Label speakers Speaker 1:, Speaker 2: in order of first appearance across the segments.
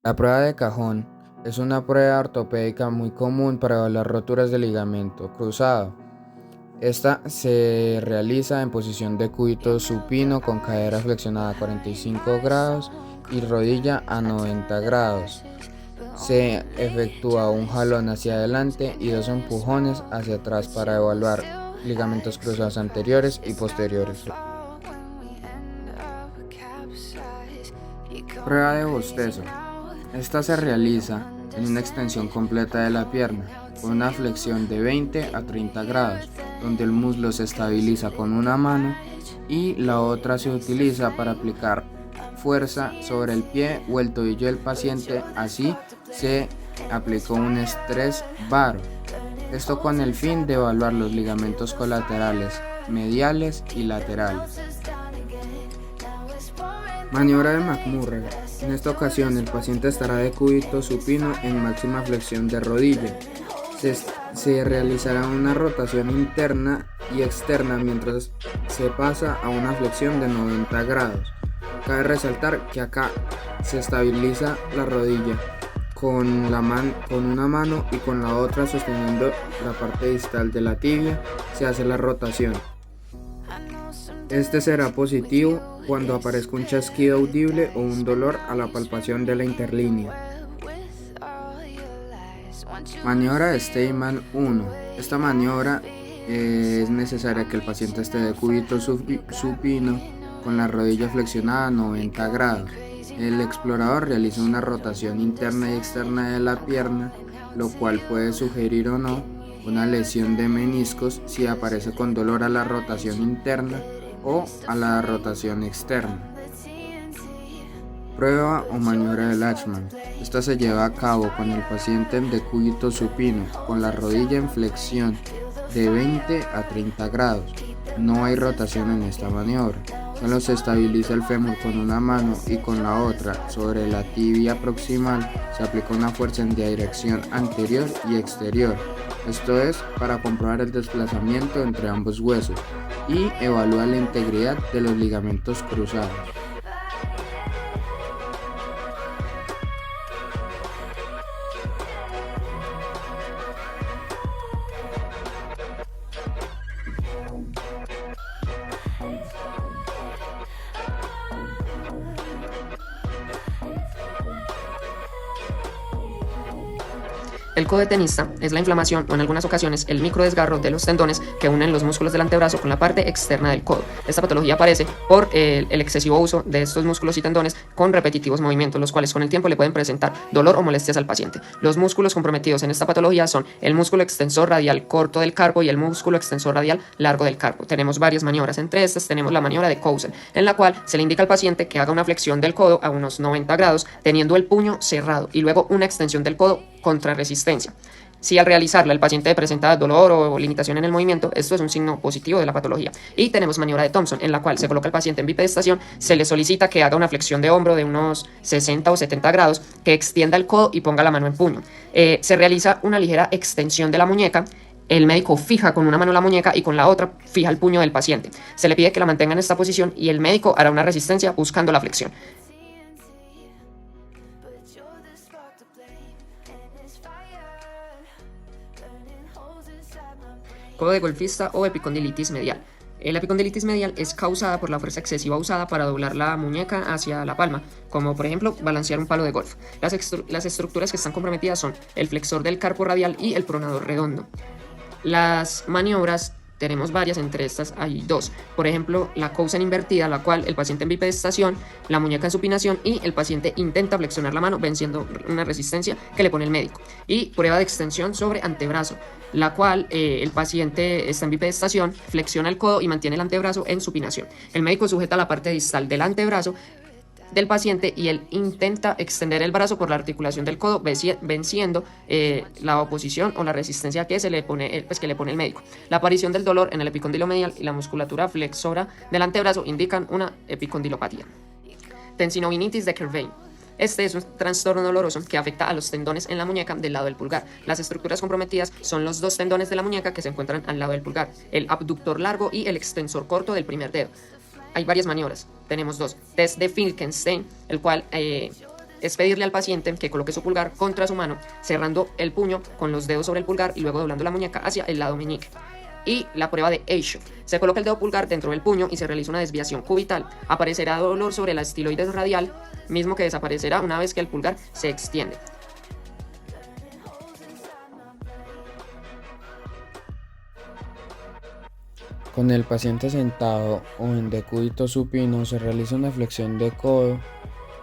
Speaker 1: La prueba de cajón es una prueba ortopédica muy común para evaluar roturas de ligamento cruzado. Esta se realiza en posición de cúbito supino con cadera flexionada a 45 grados y rodilla a 90 grados. Se efectúa un jalón hacia adelante y dos empujones hacia atrás para evaluar ligamentos cruzados anteriores y posteriores. Prueba de bostezo. Esta se realiza en una extensión completa de la pierna, con una flexión de 20 a 30 grados, donde el muslo se estabiliza con una mano y la otra se utiliza para aplicar fuerza sobre el pie o el tobillo del paciente. Así se aplicó un estrés baro. Esto con el fin de evaluar los ligamentos colaterales, mediales y laterales. Maniobra de McMurray. En esta ocasión el paciente estará de cúbito supino en máxima flexión de rodilla. Se realizará una rotación interna y externa mientras se pasa a una flexión de 90 grados. Cabe resaltar que acá se estabiliza la rodilla con una mano y con la otra sosteniendo la parte distal de la tibia se hace la rotación. Este será positivo cuando aparezca un chasquido audible o un dolor a la palpación de la interlínea. Maniobra de Steinman 1. Esta maniobra es necesaria que el paciente esté de cúbito supino con la rodilla flexionada a 90 grados. El explorador realiza una rotación interna y externa de la pierna, lo cual puede sugerir o no una lesión de meniscos si aparece con dolor a la rotación interna o a la rotación externa. Prueba o maniobra de Lachman. Esta se lleva a cabo con el paciente en decúbito supino, con la rodilla en flexión de 20 a 30 grados. No hay rotación en esta maniobra. Solo se estabiliza el fémur con una mano y con la otra sobre la tibia proximal se aplica una fuerza en dirección anterior y exterior. Esto es para comprobar el desplazamiento entre ambos huesos y evalúa la integridad de los ligamentos cruzados.
Speaker 2: El codo de tenista es la inflamación o en algunas ocasiones el microdesgarro de los tendones que unen los músculos del antebrazo con la parte externa del codo. Esta patología aparece por el excesivo uso de estos músculos y tendones con repetitivos movimientos, los cuales con el tiempo le pueden presentar dolor o molestias al paciente. Los músculos comprometidos en esta patología son el músculo extensor radial corto del carpo y el músculo extensor radial largo del carpo. Tenemos varias maniobras, entre estas tenemos la maniobra de Cousin, en la cual se le indica al paciente que haga una flexión del codo a unos 90 grados, teniendo el puño cerrado y luego una extensión del codo contra resistencia. Si al realizarla el paciente presenta dolor o limitación en el movimiento, esto es un signo positivo de la patología. Y tenemos maniobra de Thompson, en la cual se coloca al paciente en bipedestación, se le solicita que haga una flexión de hombro de unos 60 o 70 grados, que extienda el codo y ponga la mano en puño. Se realiza una ligera extensión de la muñeca. El médico fija con una mano la muñeca y con la otra fija el puño del paciente. Se le pide que la mantenga en esta posición y el médico hará una resistencia buscando la flexión. Codo de golfista o epicondilitis medial. La epicondilitis medial es causada por la fuerza excesiva usada para doblar la muñeca hacia la palma, como por ejemplo balancear un palo de golf. Las estructuras que están comprometidas son el flexor del carpo radial y el pronador redondo. Las maniobras tenemos varias, entre estas hay dos. Por ejemplo, la Cousin invertida, la cual el paciente en bipedestación, la muñeca en supinación y el paciente intenta flexionar la mano venciendo una resistencia que le pone el médico. Y prueba de extensión sobre antebrazo, la cual el paciente está en bipedestación, flexiona el codo y mantiene el antebrazo en supinación. El médico sujeta la parte distal del antebrazo del paciente y él intenta extender el brazo por la articulación del codo, venciendo la oposición o la resistencia que le pone el médico. La aparición del dolor en el epicondilo medial y la musculatura flexora del antebrazo indican una epicondilopatía. Tensinovinitis de Kervane. Este es un trastorno doloroso que afecta a los tendones en la muñeca del lado del pulgar. Las estructuras comprometidas son los dos tendones de la muñeca que se encuentran al lado del pulgar, el abductor largo y el extensor corto del primer dedo. Hay varias maniobras, tenemos dos. Test de Finkelstein, el cual es pedirle al paciente que coloque su pulgar contra su mano, cerrando el puño con los dedos sobre el pulgar y luego doblando la muñeca hacia el lado meñique. Y la prueba de Aschhoff. Se coloca el dedo pulgar dentro del puño y se realiza una desviación cubital. Aparecerá dolor sobre la estiloides radial, mismo que desaparecerá una vez que el pulgar se extiende.
Speaker 1: Con el paciente sentado o en decúbito supino se realiza una flexión de codo,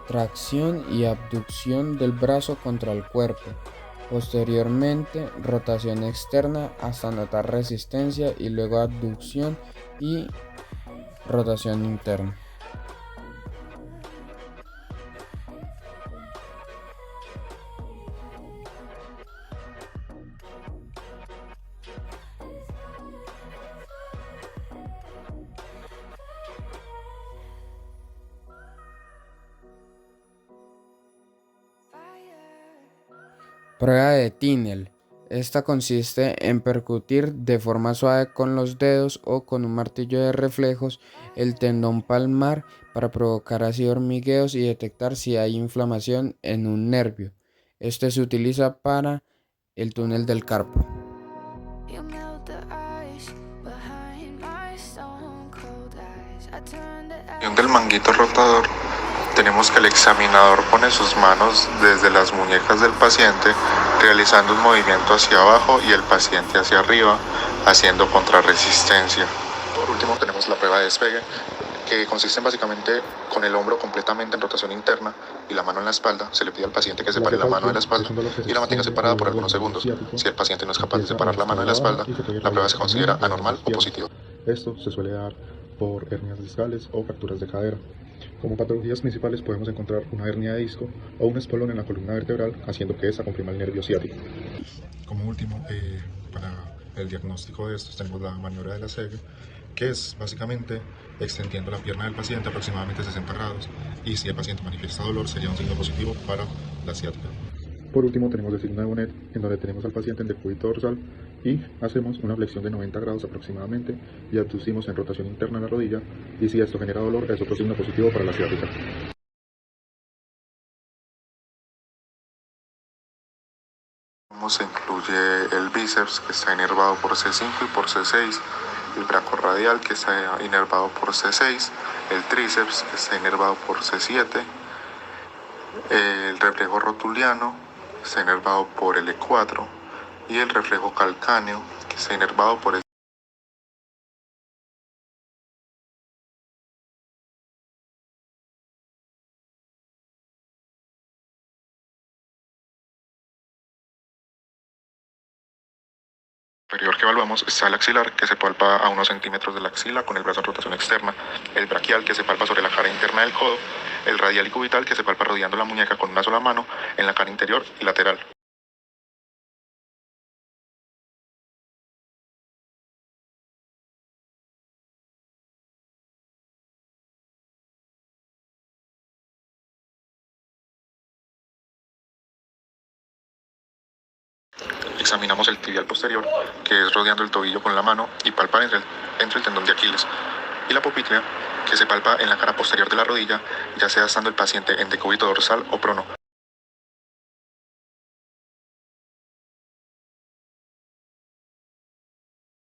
Speaker 1: tracción y abducción del brazo contra el cuerpo. Posteriormente, rotación externa hasta notar resistencia y luego abducción y rotación interna. Prueba de Tinel. Esta consiste en percutir de forma suave con los dedos o con un martillo de reflejos el tendón palmar para provocar así hormigueos y detectar si hay inflamación en un nervio. Este se utiliza para el túnel del carpo.
Speaker 3: Del manguito rotador, tenemos que el examinador pone sus manos desde las muñecas del paciente, realizando un movimiento hacia abajo y el paciente hacia arriba, haciendo contrarresistencia. Por último, tenemos la prueba de despegue, que consiste básicamente con el hombro completamente en rotación interna y la mano en la espalda. Se le pide al paciente que separe la mano de la espalda y la mantenga separada por algunos segundos. Si el paciente no es capaz de separar la mano de la espalda, la prueba se considera anormal o positiva.
Speaker 4: Esto se suele dar por hernias discales o fracturas de cadera. Como patologías principales podemos encontrar una hernia de disco o un espolón en la columna vertebral, haciendo que esta comprima el nervio ciático. Como último, para el diagnóstico de estos tenemos la maniobra de la Segue, que es básicamente extendiendo la pierna del paciente aproximadamente 60 grados, y si el paciente manifiesta dolor sería un signo positivo para la ciática. Por último tenemos el signo de Bonnet, en donde tenemos al paciente en decúbito dorsal y hacemos una flexión de 90 grados aproximadamente y abducimos en rotación interna en la rodilla, y si esto genera dolor es otro signo positivo para la ciática.
Speaker 3: Se incluye el bíceps, que está inervado por C5 y por C6, el brachiorradial, que está inervado por C6, el tríceps, que está inervado por C7, el reflejo rotuliano, que está inervado por L4, y el reflejo calcáneo, que está inervado por el superior. Que evaluamos está el axilar, que se palpa a unos centímetros de la axila con el brazo en rotación externa, el braquial, que se palpa sobre la cara interna del codo, el radial y cubital, que se palpa rodeando la muñeca con una sola mano en la cara interior y lateral. Examinamos el tibial posterior, que es rodeando el tobillo con la mano y palpar entre el tendón de Aquiles, y la popltea, que se palpa en la cara posterior de la rodilla, ya sea estando el paciente en decúbito dorsal o prono.